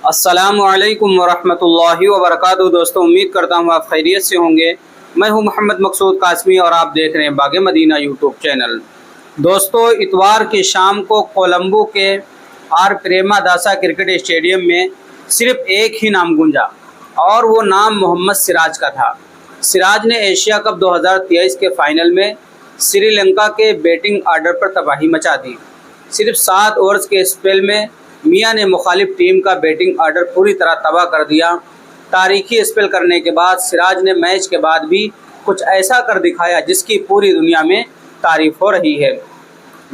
अस्सलामुअलैकुम वरहमतुल्लाहि वबरकातुहू। दोस्तों, उम्मीद करता हूँ आप खैरियत से होंगे। मैं हूँ मोहम्मद मकसूद कासमी और आप देख रहे हैं बाग़े मदीना यूट्यूब चैनल। दोस्तों, इतवार की शाम को कोलंबो के आर प्रेमादासा क्रिकेट स्टेडियम में सिर्फ एक ही नाम गूंजा और वो नाम मोहम्मद सिराज का था। सिराज ने एशिया कप 2023 के फाइनल में श्रीलंका के बैटिंग आर्डर पर तबाही मचा दी। सिर्फ 7 ओवर्स के स्पेल में मियां ने मुखालिफ टीम का बैटिंग आर्डर पूरी तरह तबाह कर दिया। तारीखी स्पेल करने के बाद सिराज ने मैच के बाद भी कुछ ऐसा कर दिखाया जिसकी पूरी दुनिया में तारीफ हो रही है।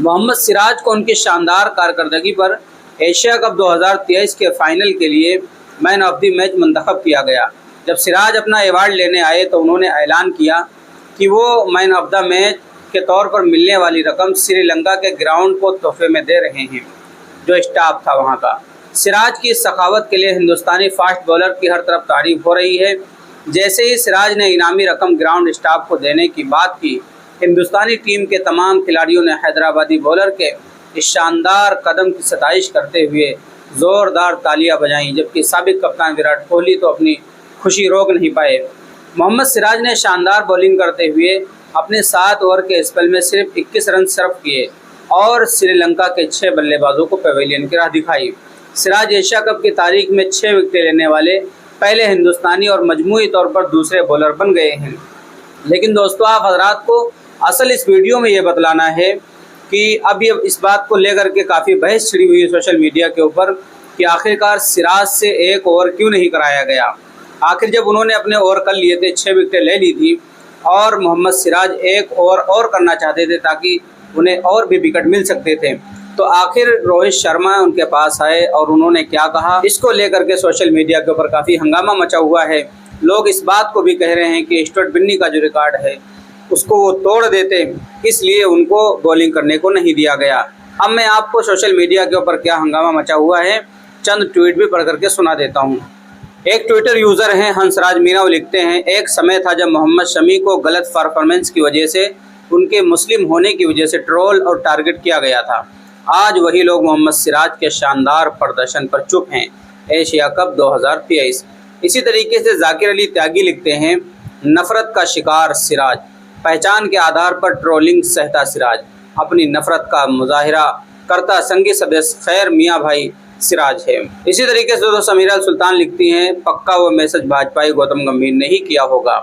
मोहम्मद सिराज को उनकी शानदार कारकर्दगी पर एशिया कप 2023 के फाइनल के लिए मैन ऑफ द मैच मंतखब किया गया। जब सिराज अपना अवार्ड लेने आए तो उन्होंने ऐलान किया कि वो मैन ऑफ द मैच के तौर पर मिलने वाली रकम श्रीलंका के ग्राउंड को तोहफे में दे रहे हैं। जो स्टाफ था वहां का, सिराज की सखावत के लिए हिंदुस्तानी फास्ट बॉलर की हर तरफ तारीफ हो रही है। जैसे ही सिराज ने इनामी रकम ग्राउंड स्टाफ को देने की बात की, हिंदुस्तानी टीम के तमाम खिलाड़ियों ने हैदराबादी बॉलर के इस शानदार कदम की सताइश करते हुए ज़ोरदार तालियां बजाईं, जबकि साबिक कप्तान विराट कोहली तो अपनी खुशी रोक नहीं पाए। मोहम्मद सिराज ने शानदार बॉलिंग करते हुए अपने 7 ओवर के स्पेल में सिर्फ 21 रन सर्व किए और श्रीलंका के 6 बल्लेबाजों को पवेलियन की राह दिखाई। सिराज एशिया कप की तारीख में 6 विकेटें लेने वाले पहले हिंदुस्तानी और मजमूई तौर पर दूसरे बॉलर बन गए हैं। लेकिन दोस्तों, आप हजरात को असल इस वीडियो में ये बतलाना है कि अब ये इस बात को लेकर के काफ़ी बहस छिड़ी हुई है सोशल मीडिया के ऊपर कि आखिरकार सिराज से 1 ओवर क्यों नहीं कराया गया। आखिर जब उन्होंने अपने ओवर कर लिए थे, 6 विकेटें ले ली थी और मोहम्मद सिराज 1 ओवर और करना चाहते थे ताकि उन्हें और भी विकेट मिल सकते थे, तो आखिर रोहित शर्मा उनके पास आए और उन्होंने क्या कहा, इसको लेकर के सोशल मीडिया के ऊपर काफ़ी हंगामा मचा हुआ है। लोग इस बात को भी कह रहे हैं कि स्टुअर्ट बिन्नी का जो रिकॉर्ड है उसको वो तोड़ देते, इसलिए उनको बॉलिंग करने को नहीं दिया गया। अब मैं आपको सोशल मीडिया के ऊपर क्या हंगामा मचा हुआ है चंद ट्वीट भी पढ़ करके सुना देता हूँ। एक ट्विटर यूज़र हैं हंसराज मीना, वो लिखते हैं, एक समय था जब मोहम्मद शमी को गलत परफॉर्मेंस की वजह से, उनके मुस्लिम होने की वजह से ट्रोल और टारगेट किया गया था। आज वही लोग मोहम्मद सिराज के शानदार प्रदर्शन पर चुप हैं। Asia cup 2023। इसी तरीके से जाकिर अली त्यागी लिखते हैं, नफ़रत का शिकार सिराज, पहचान के आधार पर ट्रोलिंग सहता सिराज, अपनी नफ़रत का मुजाहिरा करता संगी सदस्य खैर मियाँ भाई सिराज है। इसी तरीके से दोस्तों समीरा सुल्तान लिखती हैं, पक्का वो मैसेज भाजपाई गौतम गंभीर ने ही किया होगा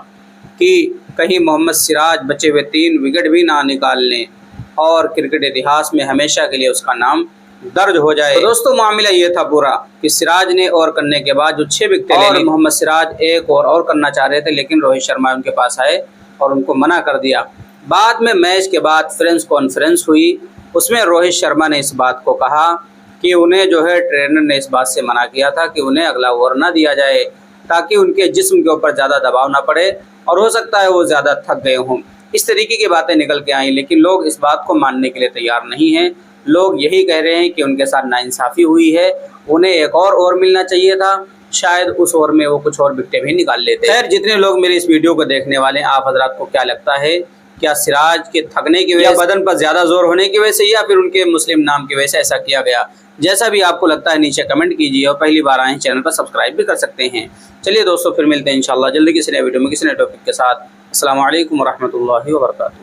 कि कहीं मोहम्मद सिराज बचे हुए 3 विकेट भी ना निकाल लें और क्रिकेट इतिहास में हमेशा के लिए उसका नाम दर्ज हो जाए। तो दोस्तों, मामला ये था पूरा कि सिराज ने और करने के बाद जो 6 विकेटें ले ली, मोहम्मद सिराज 1 और करना चाह रहे थे, लेकिन रोहित शर्मा उनके पास आए और उनको मना कर दिया। बाद में मैच के बाद प्रेस कॉन्फ्रेंस हुई, उसमें रोहित शर्मा ने इस बात को कहा कि उन्हें जो है ट्रेनर ने इस बात से मना किया था कि उन्हें अगला ओवर ना दिया जाए ताकि उनके जिस्म के ऊपर ज़्यादा दबाव ना पड़े और हो सकता है वो ज़्यादा थक गए हों। इस तरीके की बातें निकल के आई, लेकिन लोग इस बात को मानने के लिए तैयार नहीं हैं। लोग यही कह रहे हैं कि उनके साथ नाइंसाफ़ी हुई है, उन्हें 1 और ओवर मिलना चाहिए था, शायद उस ओवर में वो कुछ और विकेटें भी निकाल लेते। खैर, जितने लोग मेरे इस वीडियो को देखने वाले हैं, आप हजरात को क्या लगता है, क्या सिराज के थकने की वजह, बदन पर ज़्यादा जोर होने की वजह से, या फिर उनके मुस्लिम नाम की वजह से ऐसा किया गया? जैसा भी आपको लगता है नीचे कमेंट कीजिए और पहली बार आए चैनल पर सब्सक्राइब भी कर सकते हैं। चलिए दोस्तों, फिर मिलते हैं इंशाल्लाह जल्दी किसी नए वीडियो में किसी नए टॉपिक के साथ। अस्सलामु अलैकुम वरहमतुल्लाहि वबरकातुहू।